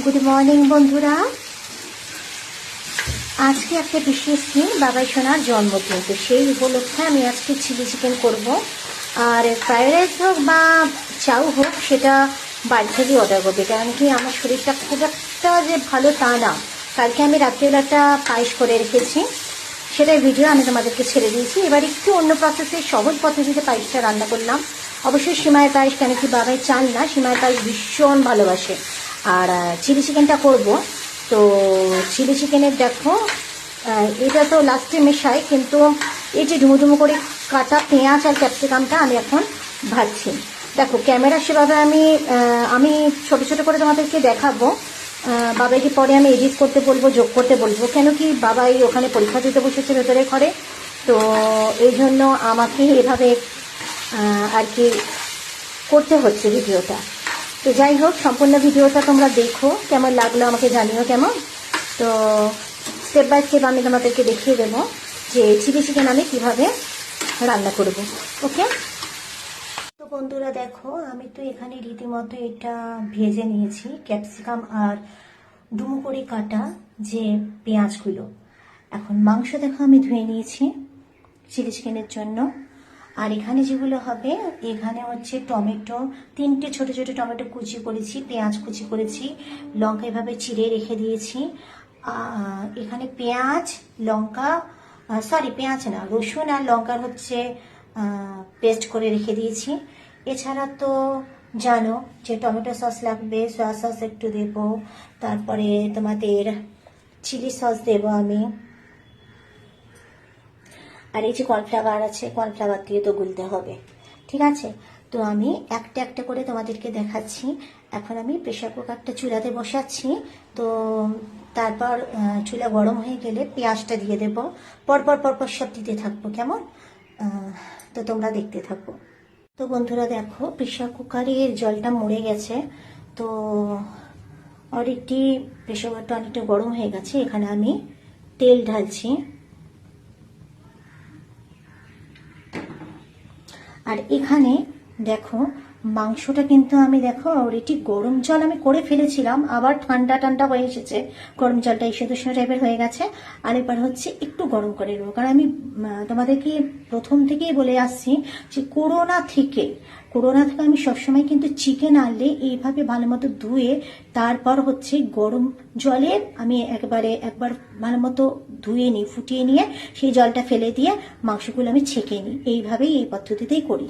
Good morning বন্ধুরা। আজকে একটা বিশেষ দিন, বাবাই সোনার জন্মদিন। তো সেই উপলক্ষে আমি আজকে চিলি চিকেন করব। আর ফ্রাইড রাইস হোক বা চাউ হোক, সেটা বাড়ি থেকে অর্ডার করবে, কারণ কি আমার শরীরটা খুব একটা যে ভালো তা না। কালকে আমি রাত্রিবেলাটা পায়েস করে রেখেছি, সেটার ভিডিও আমি তোমাদেরকে ছেড়ে দিয়েছি। এবার একটু অন্য প্রসেসে সহজ পদ্ধতিতে পায়েসটা রান্না করলাম। অবশ্যই সিমাইয়ের পায়েস, কেন কি বাবাই চান না, সিমাইয়ের পায়েস ভীষণ ভালোবাসে। আর চিলি চিকেনটা করব। তো চিলি চিকেনের দেখো, এটা তো লাস্টে মেশাই, কিন্তু এই যে ডুমো করে কাটা পেঁয়াজ আর ক্যাপসিকামটা আমি এখন ভাজছি। দেখো ক্যামেরা সেভাবে আমি ছোট ছোট করে তোমাদেরকে দেখাবো। বাবাইকে পরে আমি এডিট করতে বলবো, যোগ করতে বলবো, কেন কি বাবাই ওখানে পরীক্ষা দিতে বসেছে ভেতরে ঘরে। তো এই জন্য আমাকে এভাবে আর কি করতে হচ্ছে ভিডিওটা। তো যাই হোক, সম্পূর্ণ ভিডিওটা তোমরা দেখো, কেমন লাগলো আমাকে জানিও কেমন। তো স্টেপ বাই স্টেপ আমি তোমাদেরকে দেখিয়ে দেবো যে চিলি চিকেন আমি কীভাবে রান্না করব। ওকে, তো বন্ধুরা দেখো, আমি তো এখানে রীতিমতো এটা ভেজে নিয়েছি, ক্যাপসিকাম আর ডুমো করে কাটা যে পেঁয়াজগুলো। এখন মাংস দেখো আমি ধুয়ে নিয়েছি চিলি চিকেনের জন্য। আর এখানে যেগুলো হবে, এখানে হচ্ছে টমেটো, 3টে ছোট ছোট টমেটো কুচি করেছি, পেঁয়াজ কুচি করেছি, লঙ্কা এভাবে চিড়ে রেখে দিয়েছি। এখানে পেঁয়াজ, লঙ্কা, পেঁয়াজ না, রসুন আর লঙ্কার হচ্ছে পেস্ট করে রেখে দিয়েছি। এছাড়া তো জানো যে টমেটো সস লাগবে, সয়া সস একটু দেবো, তারপরে তোমাদের চিলি সস দেবো আমি। আর এই যে কর্নফ্লাওয়ার আছে, কর্নফ্লাওয়ার দিয়ে তো গুলতে হবে, ঠিক আছে। তো আমি একটা একটা করে তোমাদেরকে দেখাচ্ছি। এখন আমি প্রেশার কুকারটা চুলাতে বসাচ্ছি। তো তারপর চুলা গরম হয়ে গেলে পেঁয়াজটা দিয়ে দেবো, পরপর পরপর সব দিতে থাকবো, কেমন। তো তোমরা দেখতে থাকো। তো বন্ধুরা দেখো, প্রেশার কুকারের জলটা মরে গেছে। তো অলরেডি প্রেশার কুকারটা অনেকটা গরম হয়ে গেছে। এখানে আমি তেল ঢালছি। আর এখানে দেখো, মাংসটা কিন্তু আমি দেখো অলরেডি গরম জল আমি করে ফেলেছিলাম, আবার ঠান্ডা ঠান্ডা হয়ে এসেছে, গরম জলটা ঈষৎ উষ্ণ টাইপের হয়ে গেছে। আর এবার হচ্ছে একটু গরম করে নেবো, কারণ আমি তোমাদেরকে প্রথম থেকেই বলে আসছি যে করোনা থেকে আমি সবসময় কিন্তু চিকেন আনলে এইভাবে ভালো মতো ধুয়ে তারপর হচ্ছে গরম জলে আমি একবার ভালো মতো ধুয়ে নিই, ফুটিয়ে নিয়ে সেই জলটা ফেলে দিয়ে মাংসগুলো আমি ছেঁকে নিই। এইভাবেই, এই পদ্ধতিতেই করি।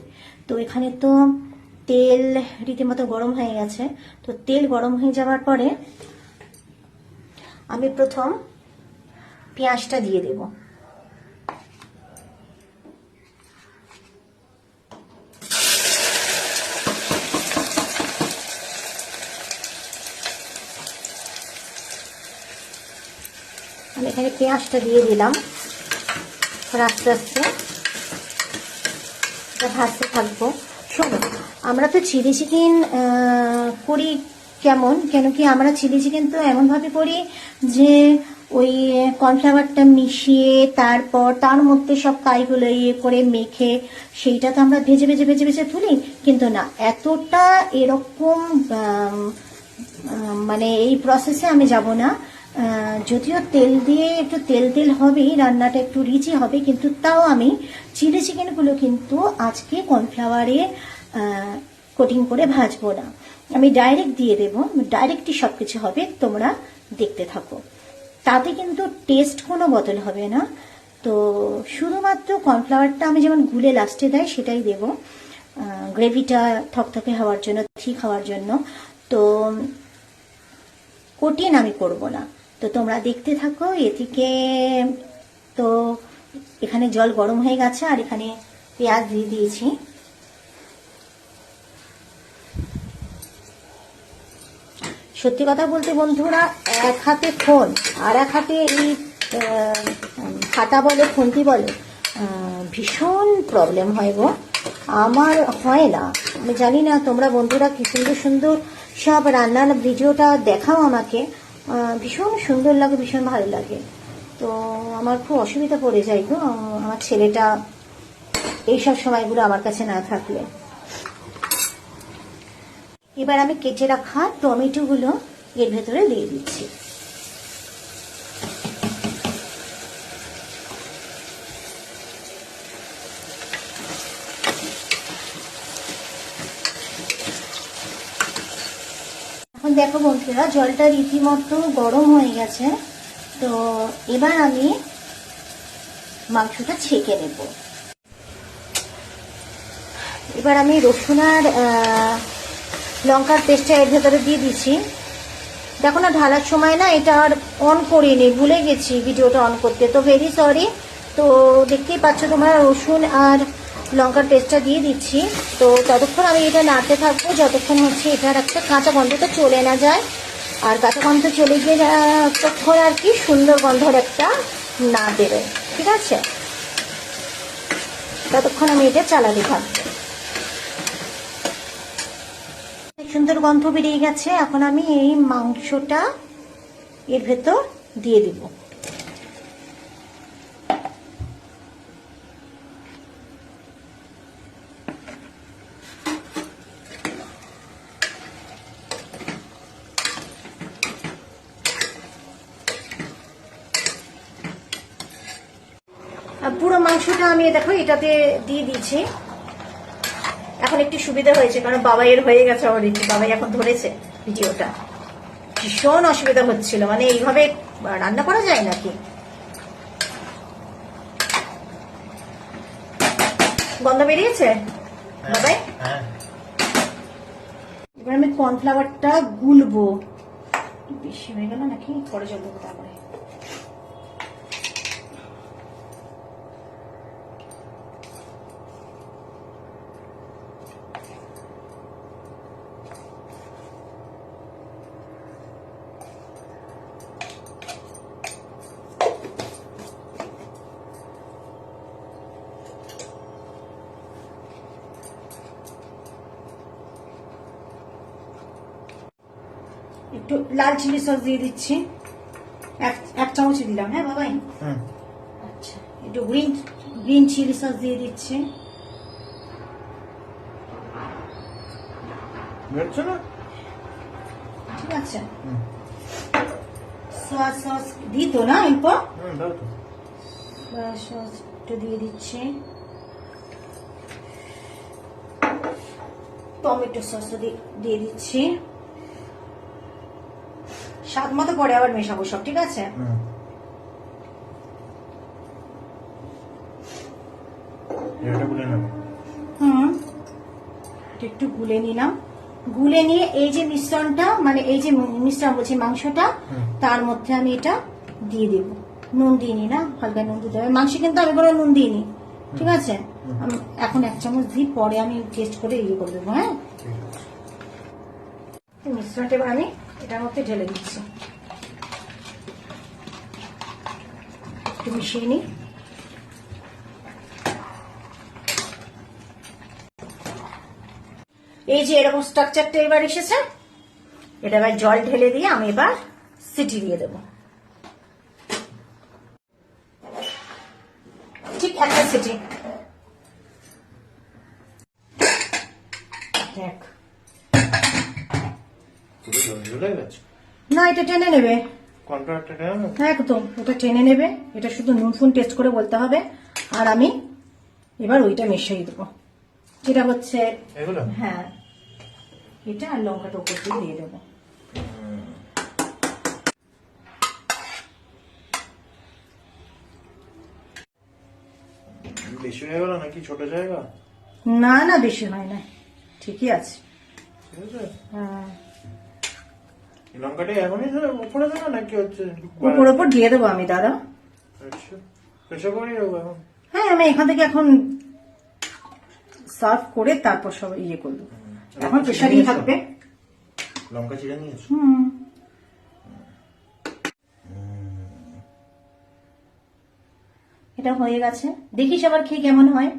তো এখানে তো তেল রীতিমতো গরম হয়ে গেছে। তো তেল গরম হয়ে যাওয়ার পরে আমি প্রথম পেঁয়াজটা দিয়ে দেব। আমি এখানে পেঁয়াজটা দিয়ে দিলাম। আস্তে আস্তে এটা ভাজতে থাকবো। শোনো, আমরা তো চিলি চিকেন করি কেন কি আমরা চিলি চিকেন তো এমনভাবে করি যে ওই কর্নফ্লাওয়ারটা মিশিয়ে তারপর তার মধ্যে সব কাইগুলো করে মেখে সেইটা তো আমরা ভেজে ভেজে ভেজে ভেজে তুলি। কিন্তু না, এতটা এরকম মানে এই প্রসেসে আমি যাব না। যদিও তেল দিয়ে একটু তেল তেল হবেই, রান্নাটা একটু রিচি হবে, কিন্তু তাও আমি চিলি চিকেনগুলো কিন্তু আজকে কর্নফ্লাওয়ারে কোটিং করে ভাজবো না, আমি ডাইরেক্ট দিয়ে দেবো। ডাইরেক্টই সব কিছু হবে, তোমরা দেখতে থাকো। তাতে কিন্তু টেস্ট কোনো বদল হবে না। তো শুধুমাত্র কর্নফ্লাওয়ারটা আমি যেমন গুলে লাস্টে দেয় সেটাই দেব, গ্রেভিটা থকথকে হওয়ার জন্য, ঠিক হওয়ার জন্য। তো কোটিং আমি করব না। তো তোমরা দেখতে থাকো। এদিকে তো এখানে জল গরম হয়ে গেছে, আর এখানে পেঁয়াজ দিয়ে দিয়েছি। সত্যি কথা বলতে বন্ধুরা, এক হাতে ফোন আর এক হাতে এই হাতা বলে খুন্তি বলে, ভীষণ প্রবলেম হয় গো। আমার হয় না, আমি জানি না তোমরা বন্ধুরা কি সুন্দর সুন্দর সব রান্নার ভিডিওটা দেখাও আমাকে, ভীষণ সুন্দর লাগে, ভীষণ ভালো লাগে। তো আমার খুব অসুবিধা পড়ে যায় গো, আমার ছেলেটা এইসব সময়গুলো আমার কাছে না থাকলে। এবার আমি কেটে রাখা টমেটোগুলো এর ভেতরে দিয়ে দিচ্ছি। এখন দেখো বন্ধুরা, জলটা রীতিমতো গরম হয়ে গেছে। তো এবার আমি মাংসটা ছেঁকে নেব। এবার আমি রসুন আর লঙ্কার পেস্টটা এর ভেতরে দিয়ে দিচ্ছি। দেখো না, ঢালার সময় না এটা আর অন করিনি, ভুলে গেছি ভিডিওটা অন করতে, তো ভেরি সরি। তো দেখতেই পাচ্ছ তোমরা, রসুন আর লঙ্কার পেস্টটা দিয়ে দিচ্ছি। তো ততক্ষণ আমি এটা নাড়তে থাকবো যতক্ষণ হচ্ছে এটার একটা কাঁচা গন্ধটা চলে না যায়। আর কাঁচা গন্ধ চলে গিয়ে ততক্ষণ আর কি সুন্দর গন্ধর একটা না বেরোয়, ঠিক আছে? ততক্ষণ আমি এটা চালাতে থাকবো। সুন্দর গন্ধ বেরিয়ে গেছে। এখন আমি এই মাংসটা এর ভেতর দিয়ে দিব। পুরো মাংসটা আমি দেখো এটাতে দিয়ে দিচ্ছি। এখন একটু সুবিধা হয়েছে, কারণ বাবাইয়ের হয়ে গেছে অলরেডি। বাবাই এখন ধরেছে ভিডিওটা। ভীষণ অসুবিধা হচ্ছিল, মানে এইভাবে রান্না করা যায় নাকি। গন্ধ বেরিয়েছে বাবাই। এবার আমি কর্নফ্লাওয়ারটা গুলবো। বেশি হয়ে গেল নাকি, পরে জল দেবো তারপরে। একটু লাল চিলি সস দিয়ে দিচ্ছি, এক চামচ দিলাম। হ্যাঁ বাবাই। আচ্ছা, একটু গ্রিন চিলি সস দিয়ে দিচ্ছি। ঠিক আছে, সয়া সস দিই তো না এরপর। সয়া সস একটু দিয়ে দিচ্ছি। টমেটো সস দিয়ে দিচ্ছি। স্বাদ মতো পরে আবার মেশাবো সব, ঠিক আছে? একটু গুলে নিলাম। গুলে নিয়ে এই যে মিশ্রণটা, মানে এই যে মিশ্রণ বলছি মাংসটা, তার মধ্যে আমি এটা দিয়ে দেবো। নুন দিইনি না, হালকা নুন দিতে হবে। মাংস কিন্তু আমি কোনো নুন দিইনি, ঠিক আছে? এখন এক চামচ দিই, পরে আমি টেস্ট করে ইয়ে করে দেবো। হ্যাঁ, মিশ্রণটা এবার আমি এটার মধ্যে ঢেলে দিচ্ছি। একটু মিশিয়ে নিই। এই যে এরকম স্ট্রাকচারটা এবার এসেছে। এটা এবার জল ঢেলে দিয়ে আমি এবার সিটি দিয়ে দেবো। ঠিক একটা সিটি। দেখ না, এটা টেনে নেবে একদম, ওটা টেনে নেবে। এটা শুধু নুন ফুন টেস্ট করে বলতে হবে। আর আমি এবার ওইটা মিশিয়ে দেবো, যেটা হচ্ছে হ্যাঁ এটা, আর লঙ্কাটা উপর দিয়ে দেবো। বেশি হয়ে গেল নাকি ছোট জায়গা? না না, বেশি হয় না, ঠিকই আছে। হ্যাঁ, লঙ্কাটা এখনই উপরে দেবো নাকি হচ্ছে উপর দিয়ে দেবো আমি দাদা। প্রেসার করে দেবো এখন? হ্যাঁ, আমি এখান থেকে এখন সার্ভ করে তারপর সব ইয়ে করবো। এখন প্রেসারই থাকবে। লঙ্কা চিড়ে নিয়েছো? এটা হয়ে গেছে, দেখিস আবার খেয়ে কেমন হয়।